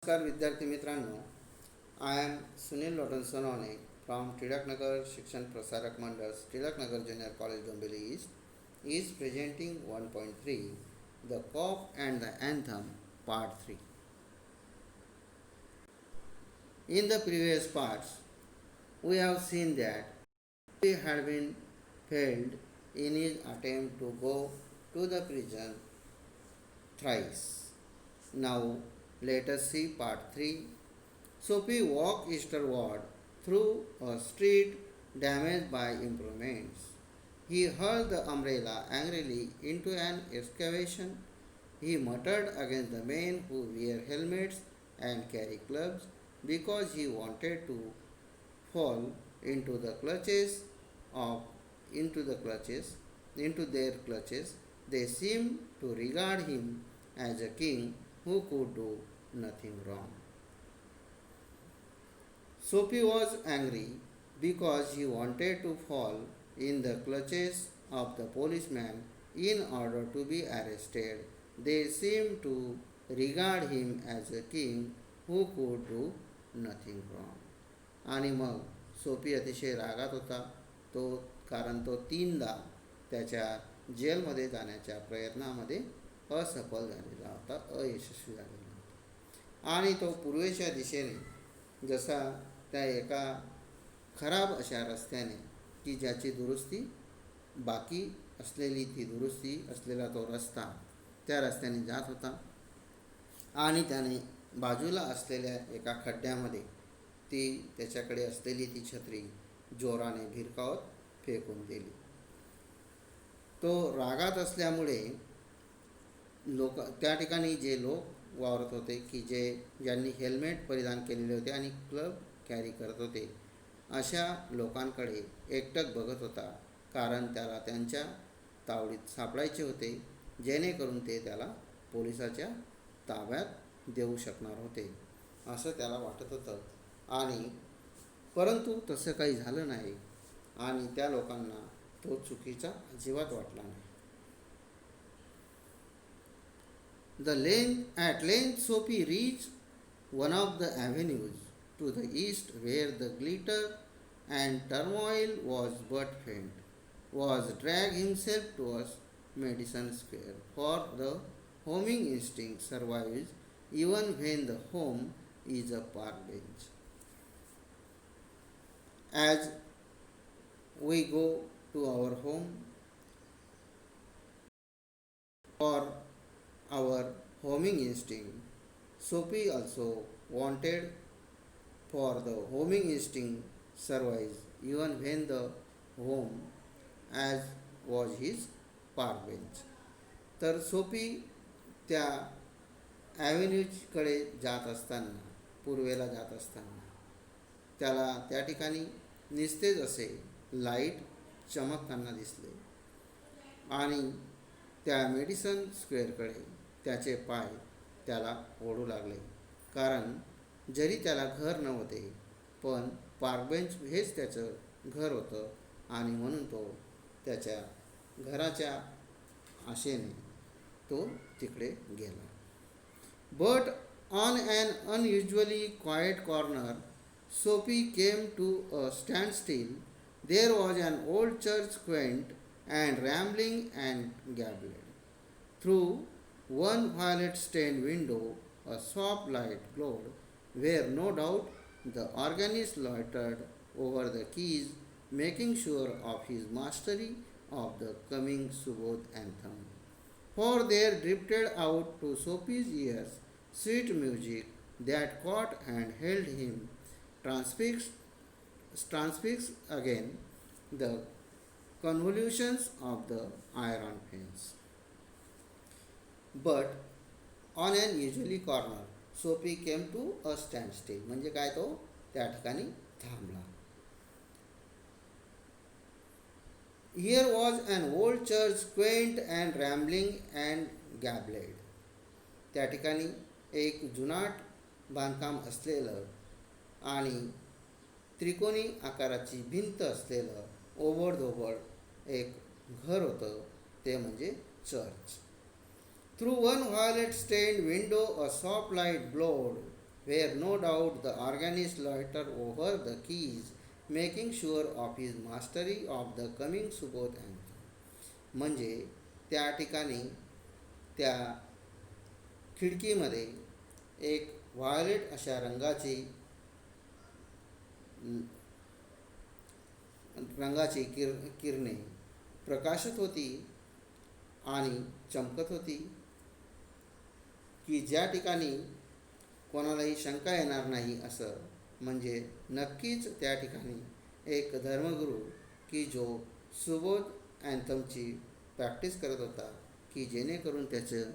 नमस्कार विद्यार्थी मित्रांनो, I am Sunil Lotan Sonawane from Tilaknagar Shikshan Prasarak Mandal Tilaknagar junior college Dombivli east is presenting 1.3 The Cop and the Anthem Part 3. In the previous parts, we have seen that he had been failed in his attempt to go to the prison thrice. Now, let us see part 3. Sophie walked eastward through a street damaged by improvements. He hurled the umbrella angrily into an excavation. He muttered against the men who wear helmets and carry clubs because he wanted to fall into the clutches of into their clutches. They seemed to regard him as a king who could do nothing wrong. Sophie was angry because he wanted to fall in the clutches of the policeman in order to be arrested. They seemed to regard him as a king who could do nothing wrong. आणि मग Sophie अतिशय रागात होता कारण तो तीनदा त्याच्या जेलमध्ये जाण्याच्या प्रयत्नामध्ये असफल झालेला होता, अयशस्वी झालेला होता. आणि तो पूर्वेच्या दिशेने जसा त्या एका खराब अशा रस्त्याने की ज्याची दुरुस्ती बाकी असलेली ती दुरुस्ती असलेला तो रस्ता त्या रस्त्याने जात होता आणि त्याने बाजूला असलेल्या एका खड्ड्यामध्ये त्याच्याकडे असलेली ती छत्री जोराने भिरकावत फेकून दिली. तो रागात असल्यामुळे त्या ठिकाणी जे लोक वावरत होते की ज्यांनी हेल्मेट परिधान केलेले होते आणि क्लब कॅरी करत होते अशा लोकांकडे एकटक बघत होता, कारण त्याला त्यांच्या तावडीत सापडायचे होते जेणेकरून ते त्याला पोलिसाच्या ताब्यात देऊ शकणार होते असं त्याला वाटत होतं. आणि परंतु तसं काही झालं नाही आणि त्या लोकांना तो चुकीचा अजिबात वाटला नाही. At length Sophie reached one of the avenues to the east where the glitter and turmoil was but faint. Was dragged himself towards Madison Square, for the homing instinct survives even when the home is a park bench. As we go to our home for our homing instinct, Sophie also wanted for the homing instinct survives even when the home as was his park bench. तर Sophie त्या ॲव्हेन्यूकडे जात असताना, पूर्वेला जात असताना त्याला त्या ठिकाणी निस्तेज असे लाईट चमकताना दिसले आणि त्या मेडिसन स्क्वेअरकडे त्याचे पाय त्याला ओढू लागले, कारण जरी त्याला घर नव्हते पण पार्क बेंच हेच त्याचं घर होतं आणि म्हणून तो त्याच्या घराच्या आशेने तो तिकडे गेला. But on an unusually quiet corner Sophie came to a stand still. There was an old church quaint and rambling and gabled. Through one violet stained window a soft light glowed, where no doubt the organist loitered over the keys, making sure of his mastery of the coming Subodh anthem. For there drifted out to Sophie's ears sweet music that caught and held him transfixed again the convolutions of the iron fence. But on an usually corner Sophie came to a standstill. म्हणजे काय, तो त्या ठिकाणी थांबला. Here was an old church, quaint and rambling and gabled. त्या ठिकाणी एक जुनाट बांधकाम असलेलं आणि त्रिकोणी आकाराची भिंत असलेलं ओबडधोबड एक घर होतं, ते म्हणजे church. Through one violet stained window a soft light glowed, where no doubt the organist loitered over the keys, making sure of his mastery of the coming Subodh anthem. म्हणजे त्या ठिकाणी त्या खिडकीमध्ये एक व्हायोलेट अशा रंगाची किरणे प्रकाशत होती आणि चमकत होती की ज्या ठिकाणी कोणालाही शंका येणार नाही असं. म्हणजे नक्कीच त्या ठिकाणी एक धर्मगुरू की जो सुबोध अँथमची प्रॅक्टिस करत होता की जेणेकरून त्याचं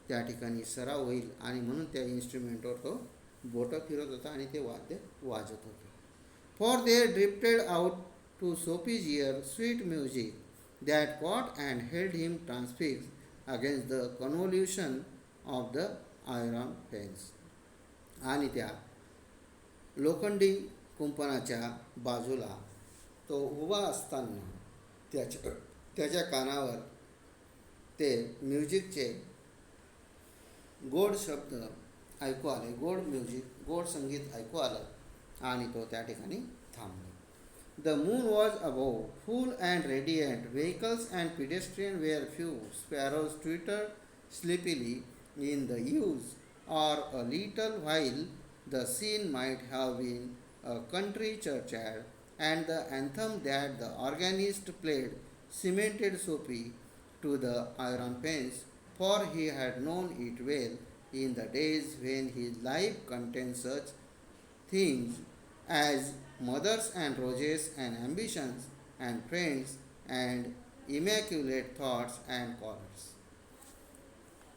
त्या ठिकाणी सराव होईल आणि म्हणून त्या इन्स्ट्रुमेंटवर तो बोटं फिरत होता आणि ते वाद्य वाजत होतं. For there drifted out to Sophie's ear sweet music that caught and held him transfix against the convolution of the iron fence. आणि त्या लोखंडी कुंपणाच्या बाजूला तो उभा असताना त्याच्या कानावर ते म्युझिकचे गोड शब्द ऐकू आले, गोड म्युझिक, गोड संगीत ऐकू आलं आणि तो त्या ठिकाणी थांबला. The moon was above, full and radiant. Vehicles and pedestrians were few. Sparrows twittered sleepily in the yews. Or a little while the scene might have been a country churchyard, and the anthem that the organist played cemented Sophie to the iron fence, for he had known it well in the days when his life contained such things as mothers and roses and ambitions and friends and immaculate thoughts and callers.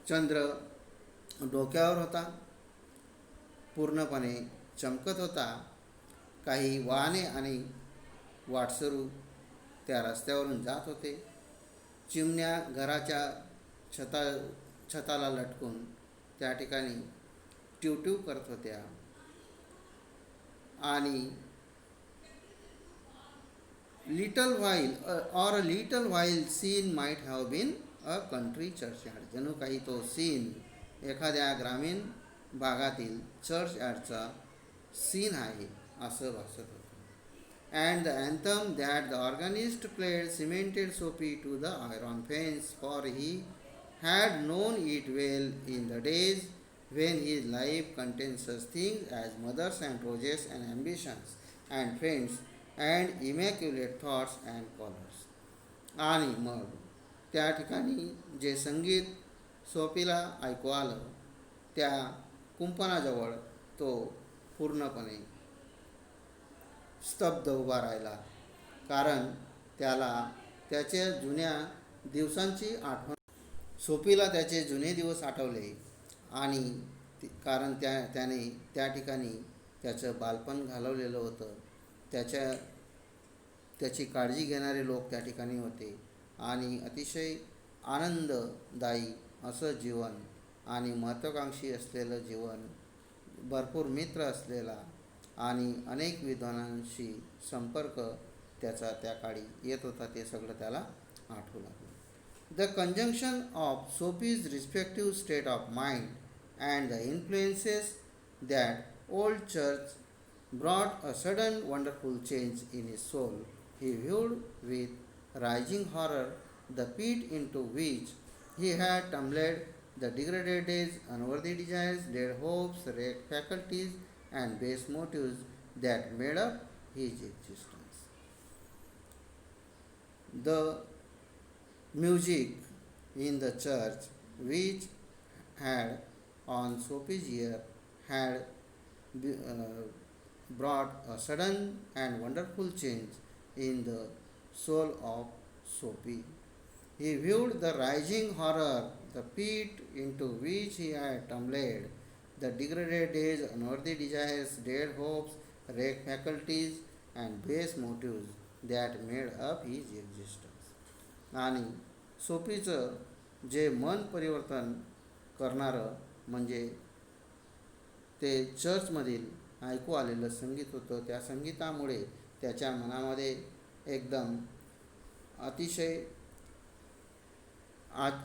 चंद्र डोक्यावर होता, पूर्णपणे चमकत होता. काही वाहने आणि वाटसरू त्या रस्त्यावरून जात होते. चिमण्या घराच्या छताला लटकून त्या ठिकाणी ट्यूट्यू करत होत्या. आणि little while seen might have been a country churchyard. जणू काही तो सीन एखाद्या ग्रामीण भागातील चर्चयार्डचा सीन आहे असं भासत होतं. And the anthem that the organist played cemented Sophie to the iron fence, for he had known it well in the days when his life contained such things as mothers and roses and ambitions and friends and immaculate thoughts and callers. आणि मग त्या ठिकाणी जे संगीत सोफीला ऐकू आलं त्या कुंपणाजवळ तो पूर्णपणे स्तब्ध उभा राहिला, कारण त्याला त्याच्या जुन्या दिवसांची आठवण. सोफीला त्याचे जुने दिवस आठवले आणि कारण त्याने त्या ठिकाणी त्याचं बालपण घालवलेलं होतं. त्याची काळजी घेणारे लोक त्या ठिकाणी होते आणि अतिशय आनंददायी असं जीवन आणि महत्त्वाकांक्षी असलेलं जीवन, भरपूर मित्र असलेला आणि अनेक विद्वानांशी संपर्क त्याचा त्या काळी येत होता, ते सगळं त्याला आठवू लागलं. The conjunction of Sophie's respective state of mind and the influences that old church brought a sudden wonderful change in his soul. He viewed with rising horror the pit into which he had tumbled, the degraded days, unworthy desires, dead hopes, wrecked faculties, and base motives that made up his existence. The music in the church, which had on Sophie's ear, had brought a sudden and wonderful change in the soul of Sophie. He viewed the rising horror, the pit into which he had tumbled, the degraded days, unworthy desires, dead hopes, wrecked faculties, and base motives that made up his existence. आणि सोफीचं जे मन परिवर्तन करणारं म्हणजे ते चर्चमधील ऐकू आलेलं संगीत होतं. त्या संगीतामुळे त्याच्या मनामध्ये एकदम अतिशय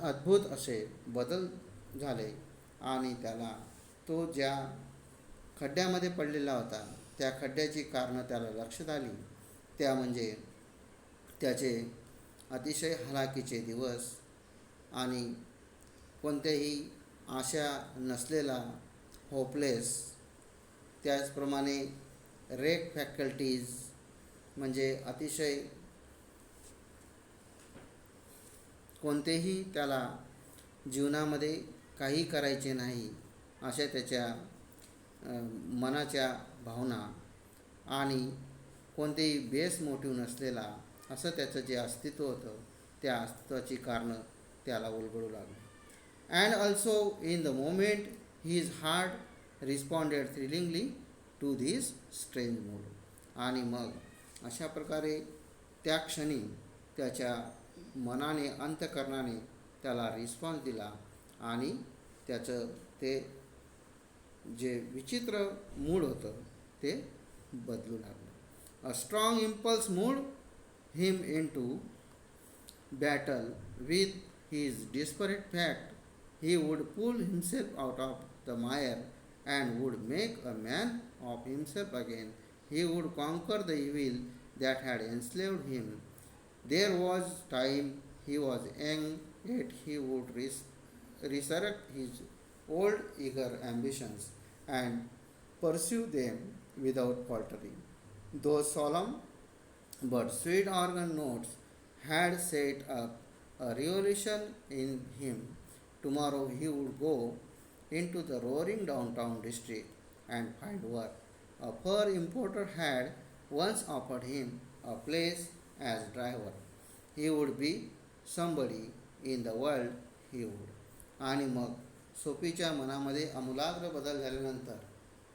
अद्भुत असे बदल झाले आणि त्याला तो ज्या खड्ड्यामध्ये पडलेला होता. त्या खड्ड्याची कारणं त्याला लक्षात आली. त्या म्हणजे त्याचे अतिशय हलाखीचे दिवस आणि कोणत्याही आशा नसलेला, होपलेस, त्याचप्रमाणे रेक फॅकल्टीज म्हणजे अतिशय कोणतेही त्याला जीवनामध्ये काही करायचे नाही अशा त्याच्या मनाच्या भावना आणि कोणतेही बेस मोटिव्ह नसलेला असं त्याचं जे अस्तित्व होतं, त्या अस्तित्वाची कारणं त्याला उलगडू लागली. And also in the moment his heart responded thrillingly to this strange mood. आणि मग अशा प्रकारे त्या क्षणी त्याच्या मनाने, अंतःकरणाने त्याला रिस्पॉन्स दिला आणि त्याचं ते जे विचित्र मूड होतं ते बदलू लागलं. A strong impulse moved him in to battle with his desperate fact he would pull himself out of the mire and would make a man of himself again. He would conquer the evil that had enslaved him. There was time he was young, yet he would resurrect his old eager ambitions and pursue them without faltering. Those solemn but sweet organ notes had set up a revolution in him. Tomorrow he would go into the roaring downtown district and find work. A fur importer had once offered him a place as driver. He would be somebody in the world, he would. आणि मग सोफीच्या मनामध्ये आमूलाग्र बदल झाल्यानंतर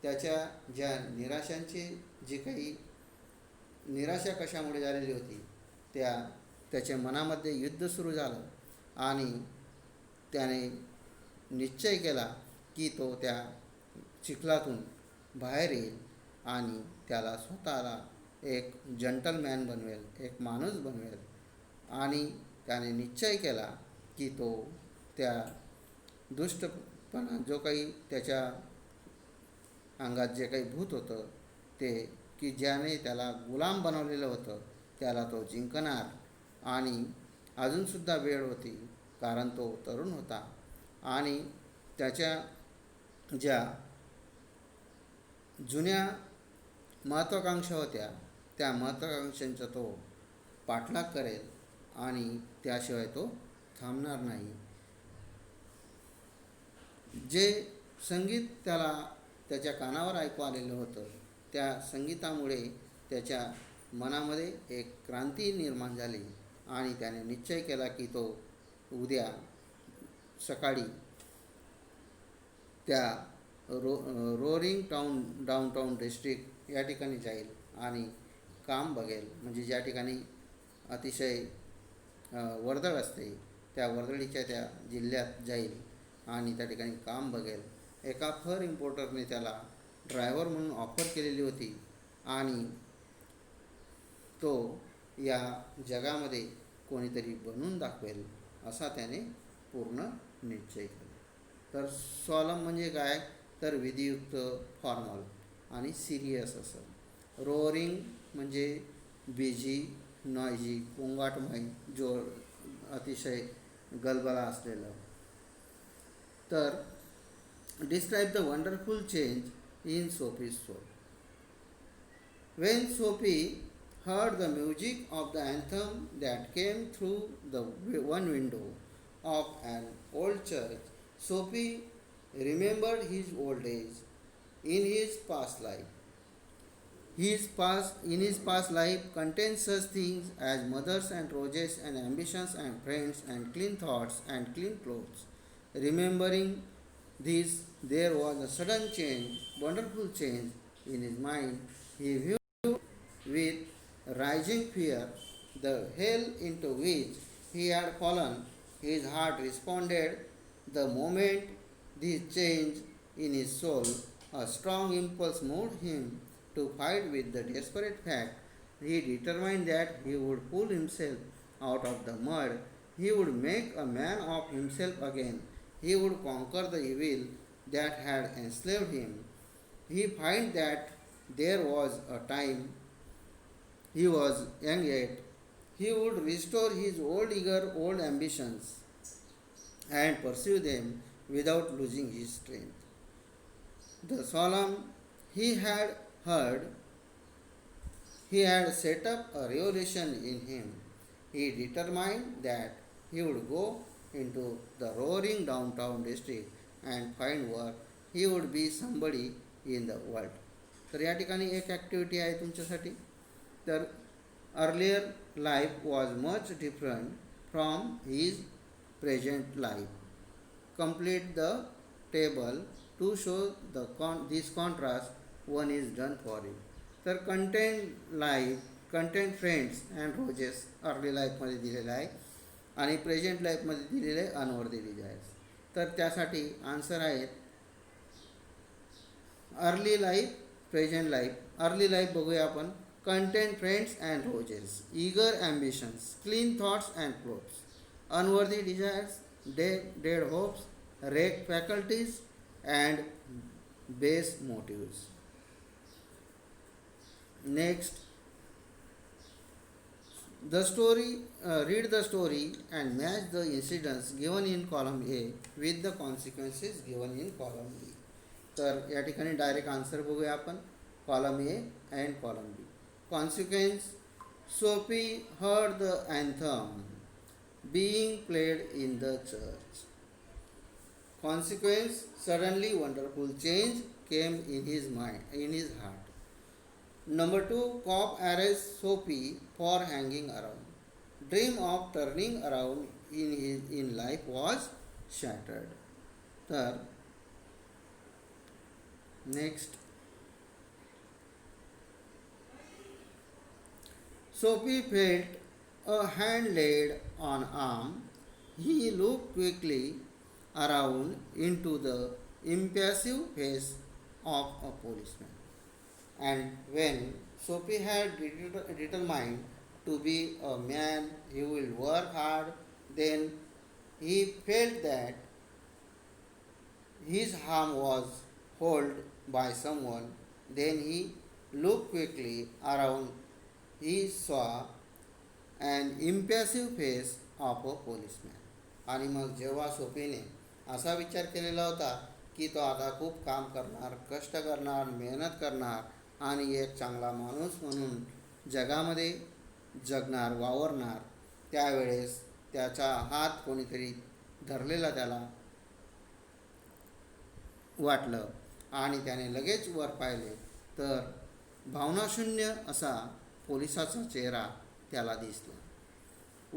त्याच्या ज्या निराशांची जी काही निराशा कशामुळे झालेली होती, त्याच्या मनामध्ये युद्ध सुरू झालं आणि त्याने निश्चय केला की तो त्या चिखलातून बाहेर येईल आणि त्याला स्वतःला एक जंटलमॅन बनवेल, एक माणूस बनवेल. आणि त्याने निश्चय केला की तो त्या दुष्टपणा जो काही त्याच्या अंगात जे काही भूत होतं ते की ज्याने त्याला गुलाम बनवलेलं होतं त्याला तो जिंकणार. आणि अजूनसुद्धा वेळ होती कारण तो तरुण होता आणि त्याच्या ज्या जुन्या महत्त्वाकांक्षा होत्या त्या महत्त्वाकांक्षांचा तो पाठलाग करेल आणि त्याशिवाय तो थांबणार नाही. जे संगीत त्याला त्याच्या कानावर ऐकू आलेलं होतं त्या संगीतामुळे त्याच्या मनामध्ये एक क्रांती निर्माण झाली आणि त्याने निश्चय केला की तो उद्या सकाळी त्या रोरिंग डाऊनटाऊन डिस्ट्रिक्ट या ठिकाणी जाईल आणि काम बघेल. म्हणजे ज्या ठिकाणी अतिशय वर्दळ असते त्या वर्दळीच्या त्या जिल्ह्यात जाईल आणि त्या ठिकाणी काम बघेल. एका फर इम्पोर्टरने त्याला ड्रायव्हर म्हणून ऑफर केलेली होती आणि तो या जगामध्ये कोणीतरी बनवून दाखवेल असा त्याने पूर्ण निश्चय केला. तर सॉलम म्हणजे काय तर विधियुक्त, फॉर्मल आणि सिरियस असं. रोअरिंग म्हणजे बिझी, नॉयजी, गोंगाटमय, जो अतिशय गलबला असलेलं. तर describe the wonderful change in Sophie's soul. When Sophie heard the music of the anthem that came through the one window of an old church, Sophie remembered his old days in his past life. In his past life contained such things as mothers and roses and ambitions and friends and clean thoughts and clean clothes. Remembering this, there was a sudden change, wonderful change in his mind. He viewed with rising fear the hell into which he had fallen. His heart responded the moment this change in his soul. A strong impulse moved him to fight with the desperate fact. He determined that he would pull himself out of the mud. He would make a man of himself again. He would conquer the evil that had enslaved him. he find that there was a time he was young yet, he would restore his old eager old ambitions and pursue them without losing his strength. The solemn he had heard, he had set up a revolution in him. He determined that he would go into the roaring downtown district and find work. He would be somebody in the world. तर या ठिकाणी एक activity आहे तुमच्यासाठी. तर earlier life was much different from his present life. Complete the table to show this contrast one is done for you. तर content life, content friends and roses early लाईफमध्ये दिलेलं आहे आणि प्रेझेंट लाईफमध्ये दिलेलं आहे अनवर्दी डिझायर्स. तर त्यासाठी आन्सर आहेत early life, present life. Early life बघूया आपण. Content friends and roses, eager ambitions, clean thoughts and clothes, unworthy desires, dead hopes, wrecked faculties, and base motives. Next, the story. Read the story and match the incidents given in column A with the consequences given in column B. तर या ठिकाणी direct answer बघूया आपण. Column A and column B. Consequence. Sophie heard the anthem being played in the church. Consequence, suddenly wonderful change came in his mind, in his heart. Number 2, cop arrests Sophie for hanging around. Dream of turning around in life was shattered. Third, next, Sophie felt a hand laid on arm. He looked quickly around into the impassive face of a policeman. And when Sophie had determined to be a man who will work hard, then he felt that his arm was held by someone. Then he looked quickly around. He saw an impassive face of a policeman. आणि मग जेव्हा सोफीने असा विचार केलेला होता की तो आता खूप काम करणार, कष्ट करणार, मेहनत करणार आणि एक चांगला माणूस म्हणून जगामध्ये जगणार, वावरणार, त्यावेळेस त्याचा हात कोणीतरी धरलेला त्याला वाटलं आणि त्याने लगेच वर पाहिले तर भावनाशून्य असा पोलिसाचा चेहरा त्याला दिसला.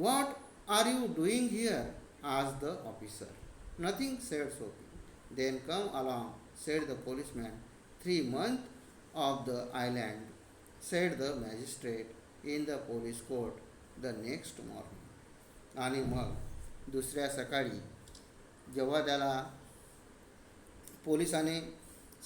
"What are you doing here?" asked the officer. "Nothing," said Sophie. "Then come along," said the policeman. 3 months of the island, said the magistrate in the police court the next morning. आणि मग दुसऱ्या सकाळी जेव्हा त्याला पोलिसाने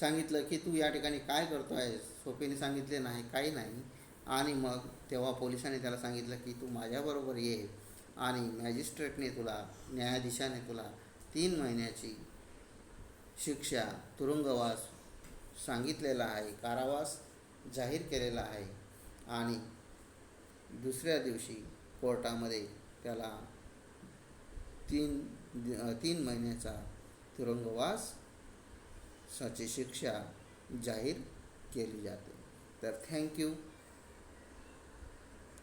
सांगितलं की तू या ठिकाणी काय करतो आहेस, सोफीने सांगितले नाही, काही नाही. आणि मग तेव्हा पोलिसांनी त्याला सांगितलं की तू माझ्याबरोबर ये आणि मॅजिस्ट्रेटने तुला, न्यायाधीशाने तुला 3 महिन्याची शिक्षा, तुरुंगवास सांगितलेला आहे, कारावास जाहीर केलेला आहे. आणि दुसऱ्या दिवशी कोर्टामध्ये त्याला 3 महिन्याचा तुरुंगवासाची शिक्षा जाहीर केली जाते. तर थँक्यू.